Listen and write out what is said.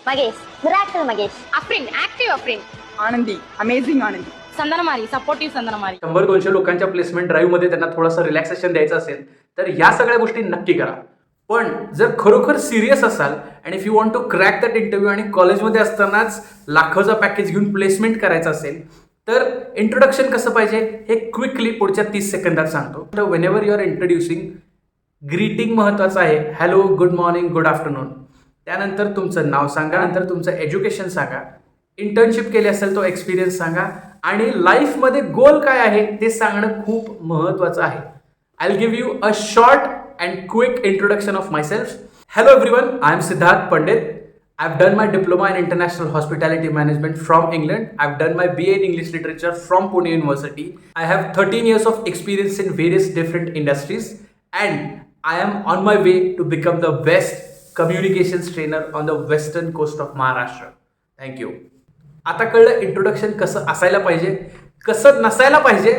Magesh, miracle Magesh. Afrin, active Afrin. आनंदी, amazing आनंदी. संदनमारी, supportive संदनमारी. 100-200 लोकांच्या प्लेसमेंट ड्राईव्हमध्ये त्यांना थोडंसं रिलॅक्सेशन द्यायचं असेल तर या सगळ्या गोष्टी नक्की करा. पण जर खरोखर सिरियस असाल and if you want to crack that interview आणि कॉलेजमध्ये असतानाच लाखोचा पॅकेज घेऊन प्लेसमेंट करायचं असेल तर इंट्रोडक्शन कसं पाहिजे हे क्विकली पुढच्या 30 सेकंदात सांगतो. तर whenever you are introducing, greeting महत्त्वाचं आहे. Hello, good morning, good afternoon. त्यानंतर तुमचं नाव सांगा, नंतर तुमचं एज्युकेशन सांगा, इंटर्नशिप केली असेल तो एक्सपिरियन्स सांगा आणि लाईफमध्ये गोल काय आहे ते सांगणं खूप महत्त्वाचं आहे. I will give you a short and quick introduction of myself. Hello everyone, I am Siddharth Pandit. I've done my diploma in international hospitality management from England. I've done my BA in English literature from Pune University. I have 13 years of experience in various different industries and I am on my way to become the best communications trainer on the western coast of Maharashtra. Thank you. आता कळलं introduction कसं असायला पाहिजे, कसं नसायला पाहिजे.